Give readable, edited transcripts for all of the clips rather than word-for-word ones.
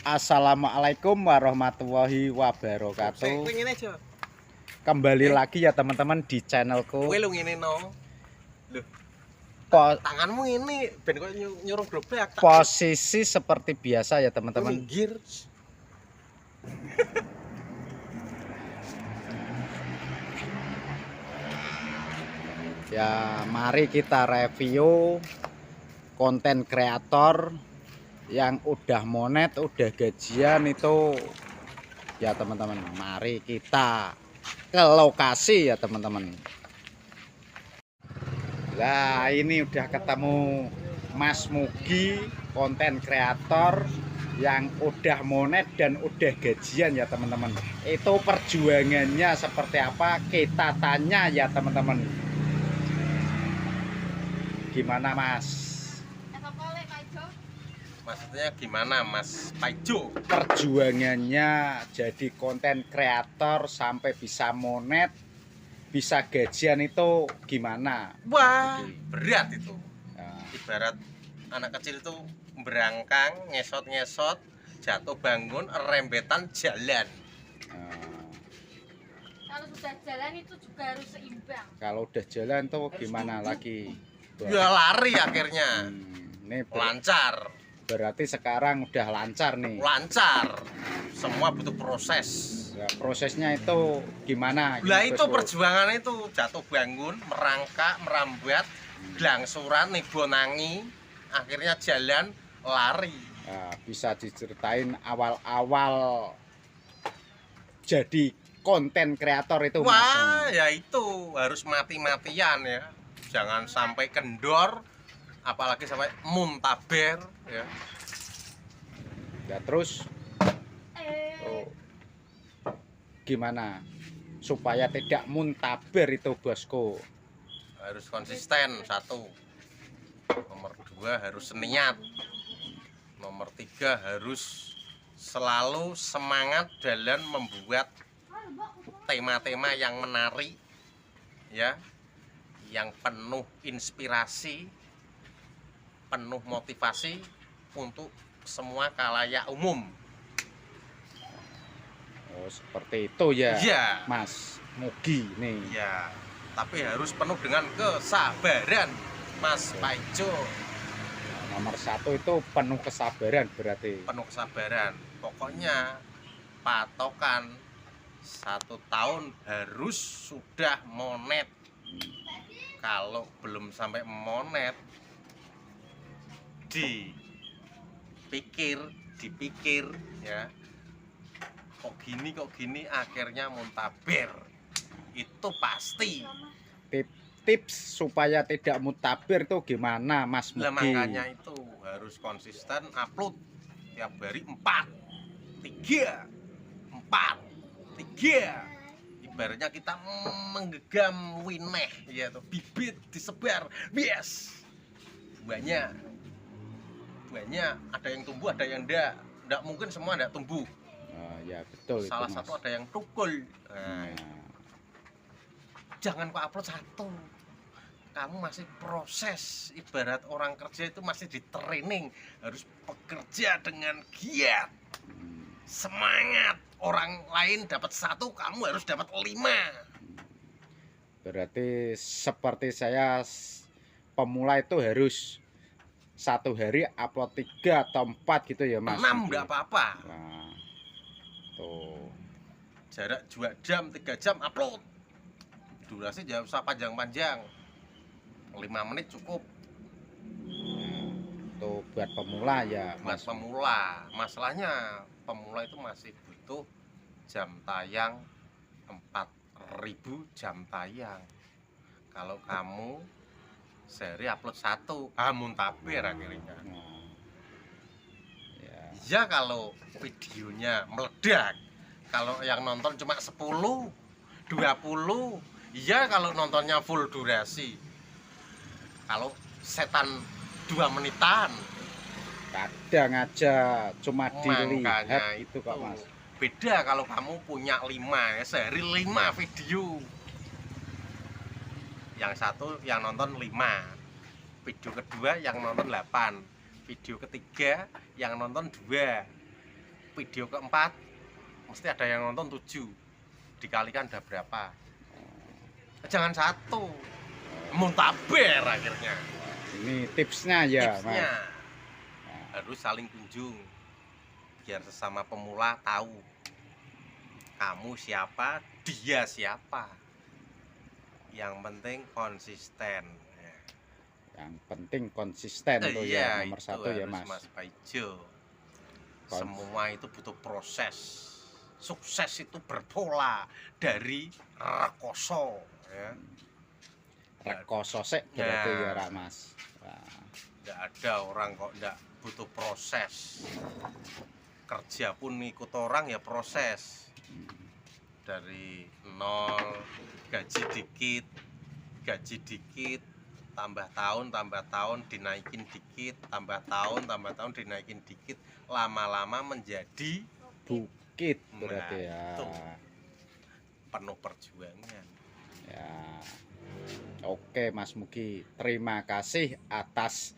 Assalamualaikum warahmatullahi wabarakatuh. Kembali lagi ya teman-teman di channelku. Kowe lu ngene no. Loh, tanganmu ini ben kok nyuruh globak. Posisi seperti biasa ya teman-teman. Minggir. Ya, mari kita review konten kreator yang udah monet, udah gajian itu ya teman-teman. Mari kita ke lokasi ya teman-teman. Nah, ini udah ketemu Mas Mugi, konten kreator yang udah monet dan udah gajian ya teman-teman. Itu perjuangannya seperti apa, kita tanya ya teman-teman. Gimana Mas? Maksudnya gimana Mas Paijo? Perjuangannya jadi konten kreator sampai bisa monet, bisa gajian itu gimana? Wah, berat itu. Nah, Ibarat anak kecil itu berangkang, ngesot-ngesot, jatuh bangun, rembetan jalan. Kalau sudah jalan itu juga harus seimbang. Kalau udah jalan tuh gimana lagi? Ya lari akhirnya. Ini Lancar. berarti sekarang udah lancar nih. Lancar. Semua butuh proses. Ya, prosesnya itu gimana? Lah Gitu, itu Bos. perjuangan itu jatuh bangun, merangkak, merambat, gelangsuran, nibonangi, akhirnya jalan, lari. Nah, bisa diceritain awal-awal jadi konten kreator itu Mas? Wah, ya itu harus mati-matian ya. Jangan sampai kendor, apalagi sampai muntaber ya. Ya terus oh, gimana supaya tidak muntaber itu bosku? Harus konsisten satu. Nomor dua harus niat. Nomor tiga harus selalu semangat dalam membuat tema-tema yang menarik ya, yang penuh inspirasi, penuh motivasi untuk semua khalayak umum. Oh seperti itu ya, Iya. Mas Mugi nih. Ya, tapi harus penuh dengan kesabaran, Mas Paijo. Nomor satu itu penuh kesabaran berarti. Penuh kesabaran. Pokoknya patokan 1 tahun harus sudah monet. Kalau belum sampai monet, dipikir ya. Kok gini akhirnya muntaber. Itu pasti. Tips supaya tidak muntaber itu gimana Mas Lah Mugi? makanya itu harus konsisten upload tiap hari 4, 3, 4, 3. Ibaratnya kita menggegam wineh ya tuh, bibit disebar, yes. Buahnya ada yang tumbuh, ada yang enggak mungkin semua enggak tumbuh. Oh, ya betul. Salah itu, satu Mas. ada yang tukul. Nah, Nah, jangan kok upload satu, kamu masih proses. Ibarat orang kerja itu masih di training, harus bekerja dengan giat, semangat. Orang lain dapat 1, kamu harus dapat 5. berarti seperti saya pemula itu harus 1 hari upload 3 atau 4 gitu ya Mas? 6 enggak apa-apa. Nah, tuh. Jarak 2 jam, 3 jam upload. Durasi jangan usah panjang-panjang. 5 menit cukup. Tuh buat pemula ya Mas Mas. pemula. Masalahnya pemula itu masih butuh jam tayang 4.000 jam tayang. Kalau kamu sehari upload 1, muntaber akhirnya. Nah, ya. Ya kalau videonya meledak, kalau yang nonton cuma 10, 20, ya kalau nontonnya full durasi. Kalau setan 2 menitan, Kadang aja cuma dilihat makanya itu kok Mas. Beda kalau kamu punya 5, ya, sehari 5 video. Yang satu yang nonton 5, video kedua yang nonton 8, video ketiga yang nonton 2. video keempat mesti ada yang nonton 7, dikalikan udah berapa. Jangan 1, muntaber akhirnya. Ini tipsnya ya, Tipsnya Mas. harus saling kunjung biar sesama pemula tahu kamu siapa, dia siapa. Yang penting konsisten. Yang penting konsisten tuh ya, nomor itu 1 ya, harus, Mas. Mas Paijo. Semua itu butuh proses. Sukses itu berpola dari rekoso, ya. Rekoso sik berarti Ya. ya, Rak, Mas. Wah. Nggak ada orang kok nggak butuh proses. Kerja pun ikut orang ya proses. Dari nol, gaji dikit, tambah tahun dinaikin dikit, tambah tahun dinaikin dikit, lama-lama menjadi Bukit berarti ya. itu penuh perjuangan. Ya. Oke, Mas Mugi, terima kasih atas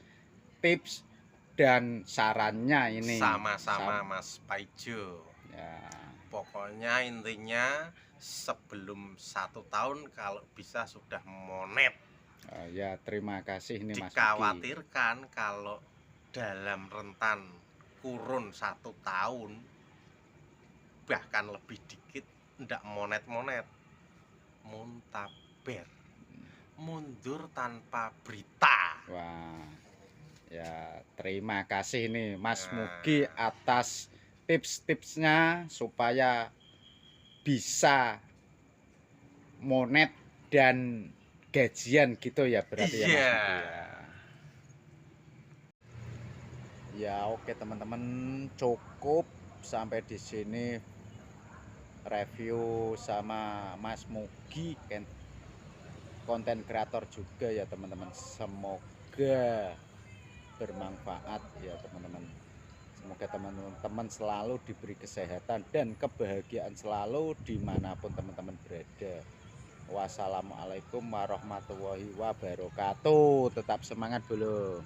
tips dan sarannya ini. Sama-sama Mas Paijo. Ya. Pokoknya intinya sebelum 1 tahun kalau bisa sudah monet. Oh, ya, terima kasih ini Mas Mugi. Dikhawatirkan kalau dalam rentan kurun 1 tahun bahkan lebih dikit ndak monet-monet, muntaber, mundur tanpa berita. Wah. Ya, terima kasih nih Mas Nah. Mugi atas tips-tipsnya supaya bisa monet dan gajian gitu ya berarti ya Mas Iya. Mugi ya. Ya, oke teman-teman, cukup sampai di sini review sama Mas Mugi, konten kreator juga ya teman-teman. Semoga bermanfaat ya teman-teman. Semoga teman-teman selalu diberi kesehatan dan kebahagiaan selalu dimanapun teman-teman berada. Wassalamualaikum warahmatullahi wabarakatuh. Tetap semangat dulu.